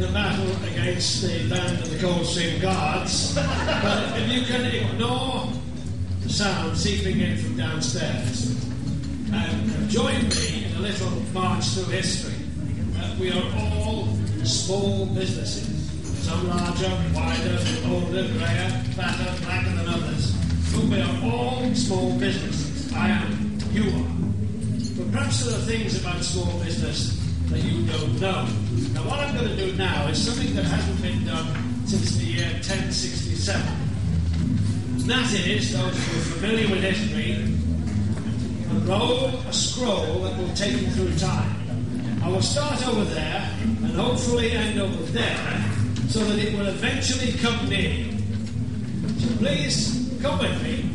the battle against the band of the Coldstream Guards, but if you can ignore the sound seeping in from downstairs and join me in a little march through history. We are all small businesses, some larger, wider, older, greyer, fatter, blacker than others. But we are all small businesses. I am, you are. But perhaps there are things about small business that you don't know. Now what I'm going to do now is something that hasn't been done since the year 1067. And that is, those who are familiar with history, unroll a scroll that will take you through time. I will start over there and hopefully end over there so that it will eventually come near you. So please, come with me.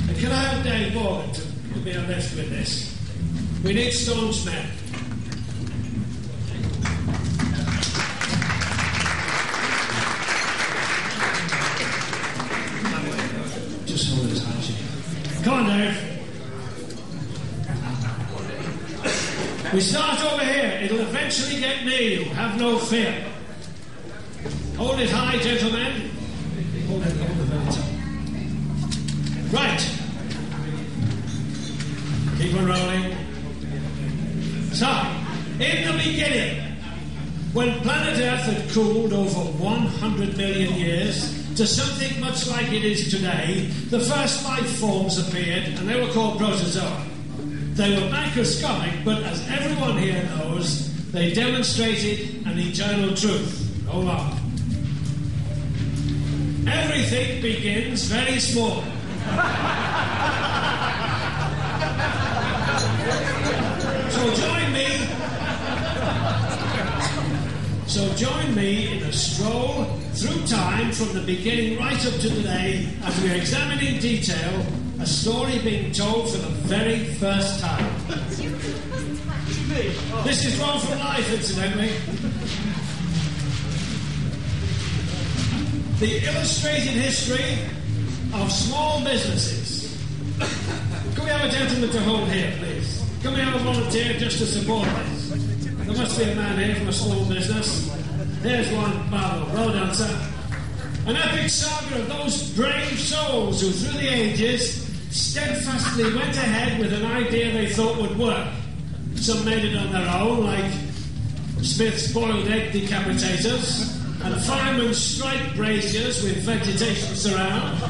And can I have Dave Morgan to give me a lift with this? We need staunch men. Just hold his hand. Come on, Dave. We start over here. It'll eventually get near you. Have no fear. Hold it high, gentlemen. Hold it very tight. Right. Keep on rolling. So, in the beginning, when planet Earth had cooled over 100 million years to something much like it is today, the first life forms appeared, and they were called protozoa. They were microscopic, but as everyone here knows, they demonstrated an eternal truth. Hold on. Everything begins very small. So join me in a stroll through time from the beginning right up to today as we examine in detail a story being told for the very first time. This is Roll from Life, incidentally. The illustrated history of small businesses. Can we have a gentleman to hold here, please? Can we have a volunteer just to support this? There must be a man here from a small business. There's one, bravo, well done, sir. An epic saga of those brave souls who, through the ages, steadfastly went ahead with an idea they thought would work. Some made it on their own, like Smith's boiled egg decapitators and fireman's strike braziers with vegetation surround.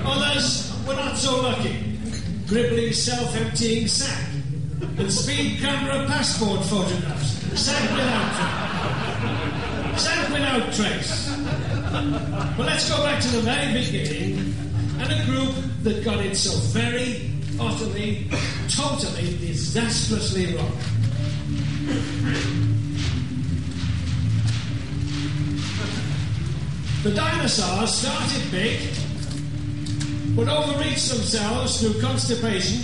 Others were not so lucky. Gribbly's self-emptying sack and speed camera passport photographs sank without trace. But let's go back to the very beginning and a group that got it so very, utterly, totally, disastrously wrong. The dinosaurs started big, but overreached themselves through constipation.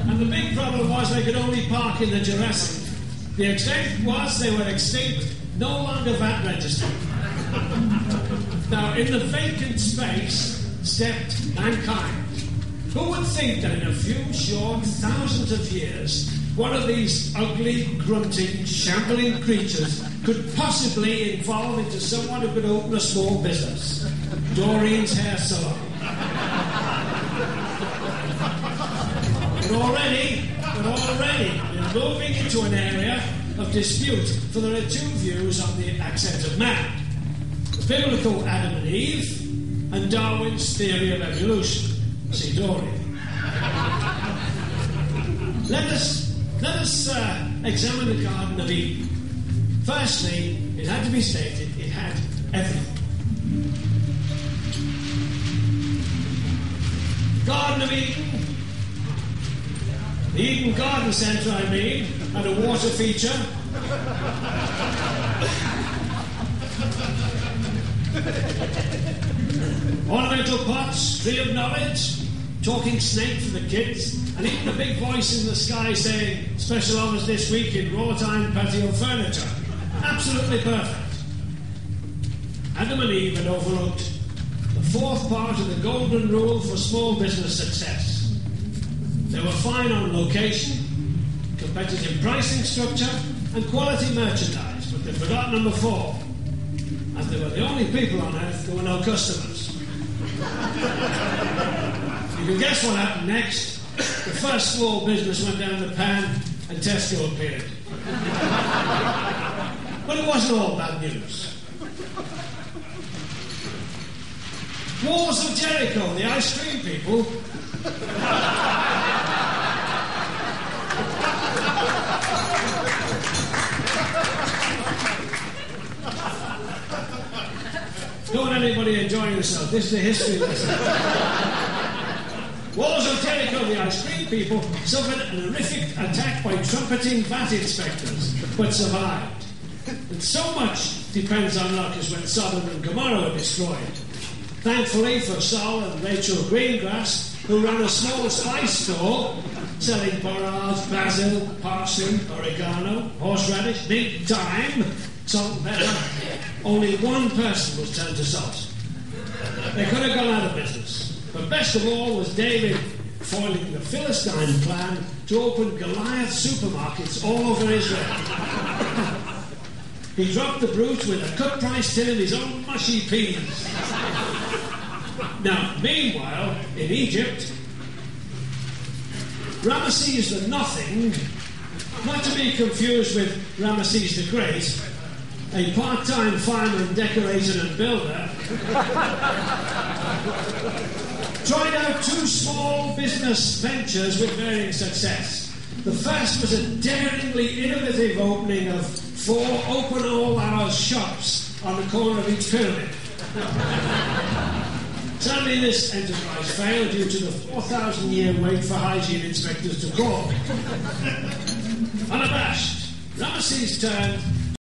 And the big problem was they could only park in the Jurassic. The extent was they were extinct, no longer VAT registered. Now, in the vacant space stepped mankind. Who would think that in a few short thousands of years, one of these ugly, grunting, shambling creatures could possibly evolve into someone who could open a small business? Doreen's hair salon. But already, we're moving into an area of dispute, for there are two views on the ascent of man. The biblical Adam and Eve, and Darwin's theory of evolution. See Doreen. Let us examine the Garden of Eden. Firstly, it had to be stated, it had everything. Garden of Eden, the Eden Garden Centre, I mean, had a water feature. Ornamental pots, tree of knowledge, talking snake for the kids, and even a big voice in the sky saying, special honours this week in wrought iron patio furniture. Absolutely perfect. Adam and Eve had overlooked the fourth part of the golden rule for small business success. They were fine on location, competitive pricing structure and quality merchandise, but they forgot number 4, as they were the only people on earth who were no customers. You can guess what happened next. The first small business went down the pan and Tesco appeared. But it wasn't all bad news. Walls of Jericho, the ice cream people. Don't want anybody enjoying yourself. This is a history lesson. Walls of Jericho, the ice cream people, suffered an horrific attack by trumpeting VAT inspectors, but survived. And so much depends on luck as when Sodom and Gomorrah were destroyed. Thankfully for Saul and Rachel Greengrass, who ran a small spice store selling borage, basil, parsley, oregano, horseradish, mint, thyme, salt and pepper, only one person was turned to salt. They could have gone out of business. But best of all was David foiling the Philistine plan to open Goliath supermarkets all over Israel. He dropped the brute with a cut-price tin of his own mushy peas. Now, meanwhile, in Egypt, Ramesses the Nothing, not to be confused with Ramesses the Great, a part-time fireman, decorator and builder, tried out 2 small business ventures with varying success. The first was a daringly innovative opening of 4 open all-hours shops on the corner of each pyramid. Sadly, this enterprise failed due to the 4,000-year wait for hygiene inspectors to crawl. Unabashed, Ramesses turned